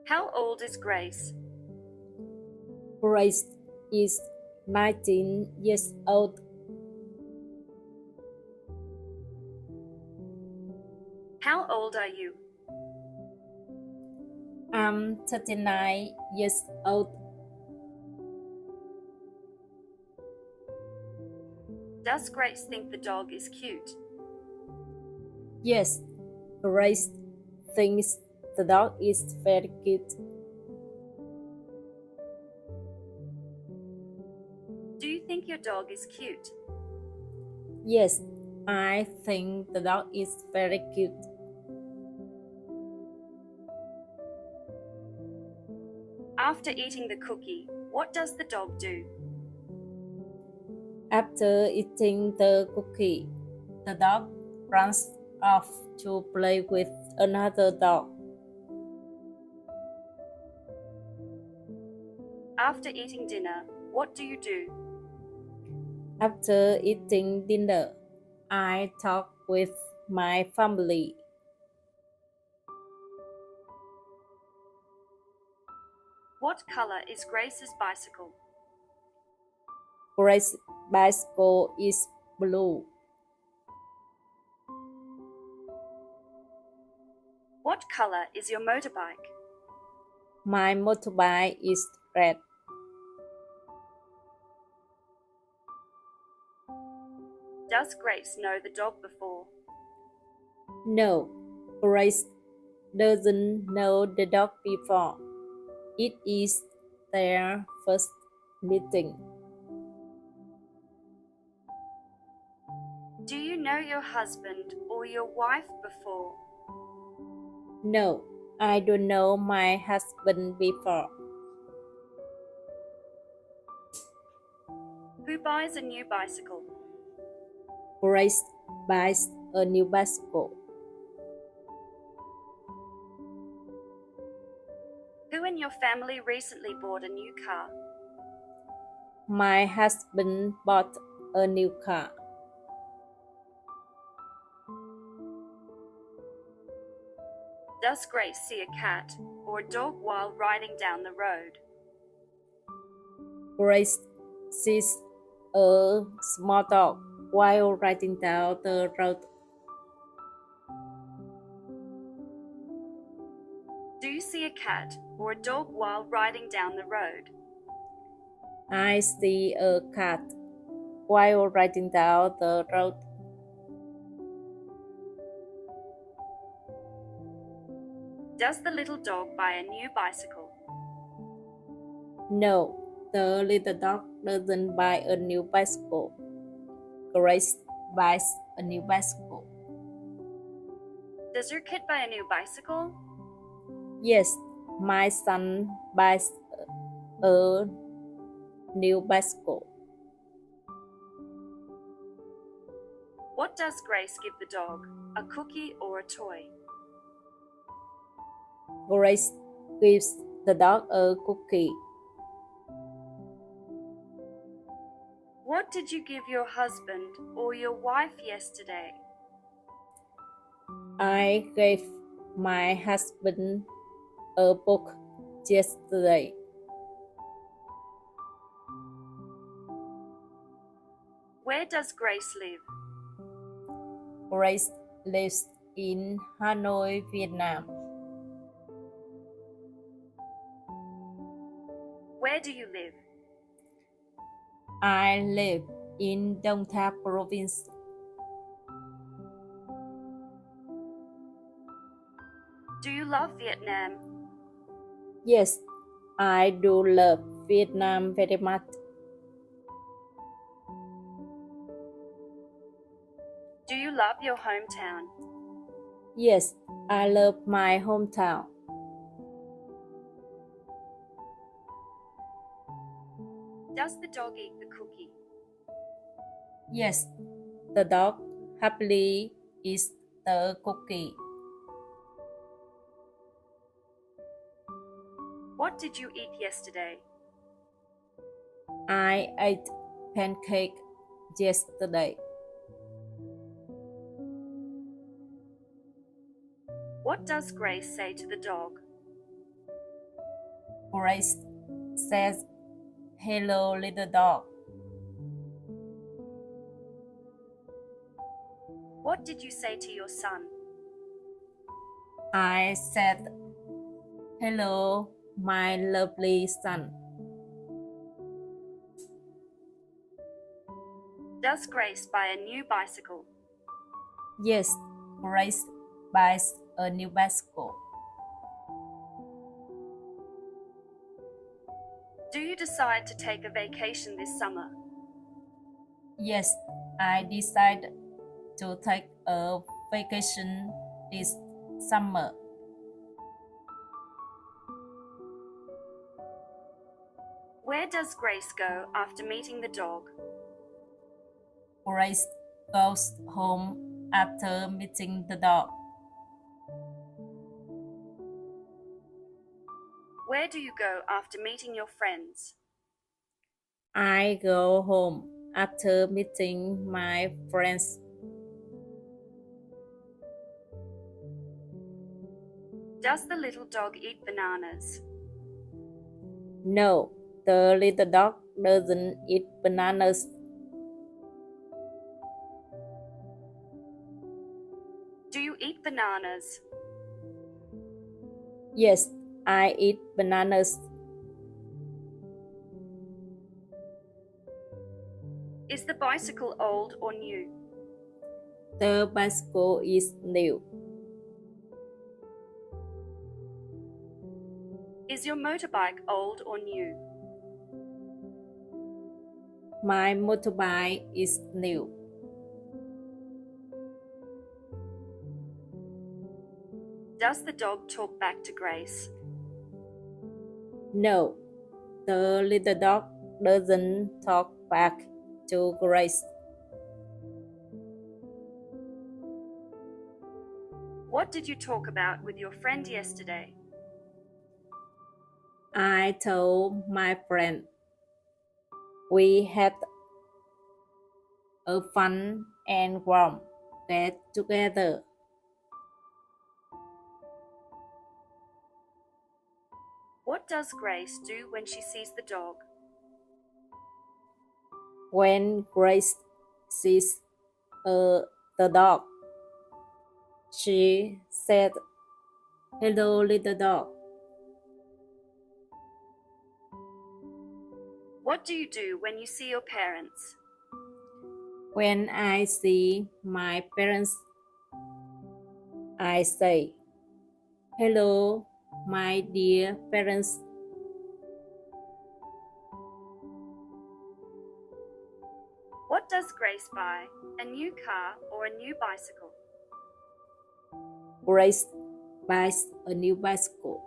How old is Grace? Grace is 19 years old. How old are you? I'm 39 years old. Does Grace think the dog is cute? Yes, Grace thinks the dog is very cute. Do you think your dog is cute? Yes, I think the dog is very cute. After eating the cookie, what does the dog do? After eating the cookie, the dog runs off to play with another dog. After eating dinner, what do you do? After eating dinner, I talk with my family. What color is Grace's bicycle? Grace's bicycle is blue. What color is your motorbike? My motorbike is red. Does Grace know the dog before? No, Grace doesn't know the dog before. It is their first meeting. Do you know your husband or your wife before? No, I don't know my husband before. Who buys a new bicycle? Grace buys a new bicycle. Who in your family recently bought a new car? My husband bought a new car. Does Grace see a cat or a dog while riding down the road? Grace sees a small dog while riding down the road. Do you see a cat or a dog while riding down the road? I see a cat while riding down the road. Does the little dog buy a new bicycle? No, the little dog doesn't buy a new bicycle. Grace buys a new bicycle. Does your kid buy a new bicycle? Yes, my son buys a new bicycle. What does Grace give the dog, a cookie or a toy? Grace gives the dog a cookie. What did you give your husband or your wife yesterday? I gave my husband a book yesterday. Where does Grace live? Grace lives in Hanoi, Vietnam. Where do you live? I live in Đông Tháp province. Do you love Vietnam? Yes, I do love Vietnam very much. Do you love your hometown? Yes, I love my hometown. Does the dog eat the cookie? Yes, the dog happily eats the cookie. What did you eat yesterday? I ate pancake yesterday. What does Grace say to the dog? Grace says, "Hello, little dog." What did you say to your son? I said, "Hello, my lovely son." Does Grace buy a new bicycle? Yes, Grace buys a new bicycle. Do you decide to take a vacation this summer? Yes, I decided to take a vacation this summer. Where does Grace go after meeting the dog? Grace goes home after meeting the dog. Where do you go after meeting your friends? I go home after meeting my friends. Does the little dog eat bananas? No, the little dog doesn't eat bananas. Do you eat bananas? Yes, I eat bananas. Is the bicycle old or new? The bicycle is new. Is your motorbike old or new? My motorbike is new. Does the dog talk back to Grace? No, the little dog doesn't talk back to Grace. What did you talk about with your friend yesterday? I told my friend we had a fun and warm get together. What does Grace do when she sees the dog? When Grace sees the dog, she said, "Hello, little dog." What do you do when you see your parents? When I see my parents, I say, "Hello, my dear parents." What does Grace buy? A new car or a new bicycle? Grace buys a new bicycle.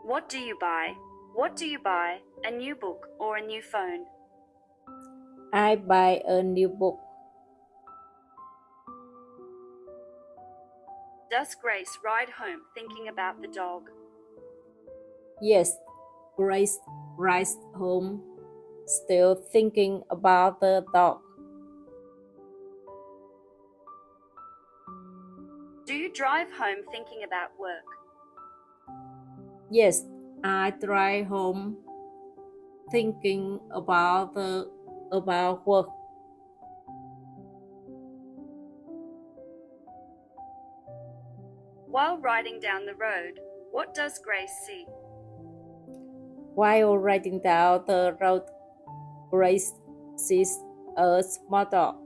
What do you buy? What do you buy? A new book or a new phone? I buy a new book. Does Grace ride home thinking about the dog? Yes, Grace rides home still thinking about the dog. Do you drive home thinking about work? Yes, I drive home thinking about work. While riding down the road, what does Grace see? While riding down the road, Grace sees a small dog.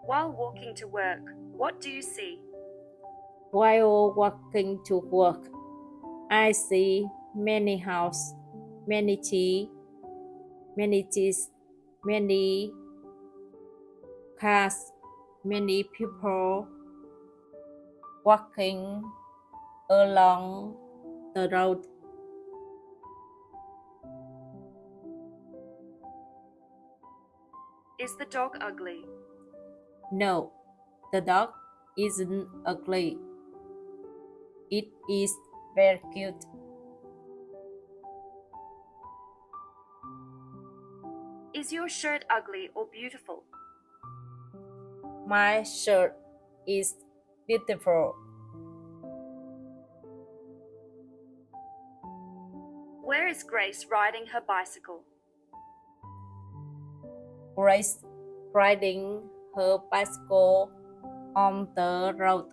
While walking to work, what do you see? While walking to work, I see many houses, many trees, many cars, many people walking along the road. Is the dog ugly? No, the dog isn't ugly. It is very cute. Is your shirt ugly or beautiful? My shirt is beautiful. Where is Grace riding her bicycle? Grace riding her bicycle on the road.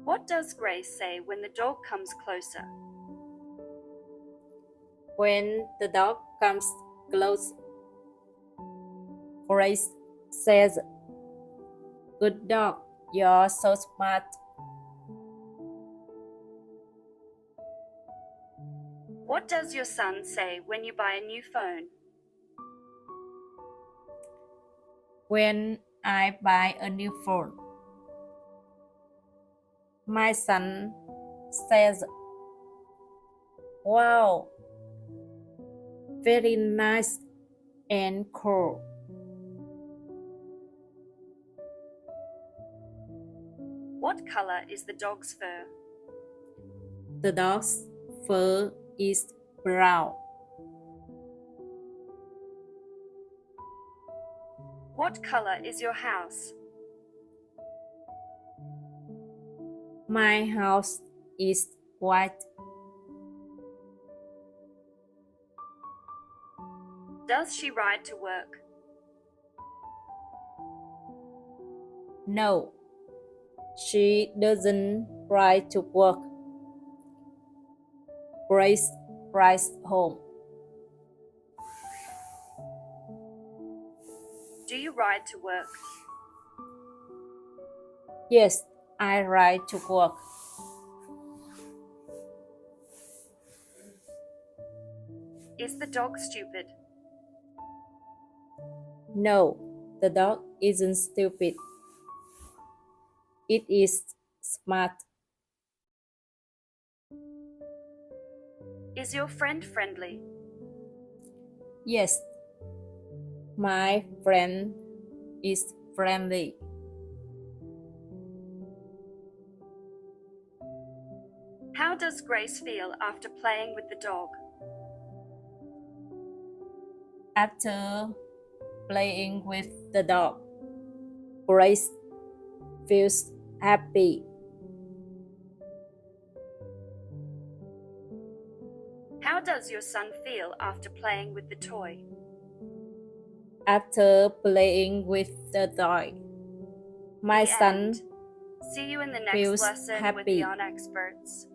What does Grace say when the dog comes closer? When the dog comes close, Grace says, "Good dog, you're so smart." What does your son say when you buy a new phone? When I buy a new phone, my son says, "Wow, very nice and cool." What color is the dog's fur? The dog's fur is brown. What color is your house? My house is white. Does she ride to work? No, she doesn't ride to work. Grace rides home. Do you ride to work? Yes, I ride to work. Is the dog stupid? No, the dog isn't stupid. It is smart. Is your friend friendly? Yes, my friend is friendly. How does Grace feel after playing with the dog? After playing with the dog, Grace feels happy. How does your son feel after playing with the toy? After playing with the toy, my The son end. See you in the next feels lesson with happy. Beyond Experts.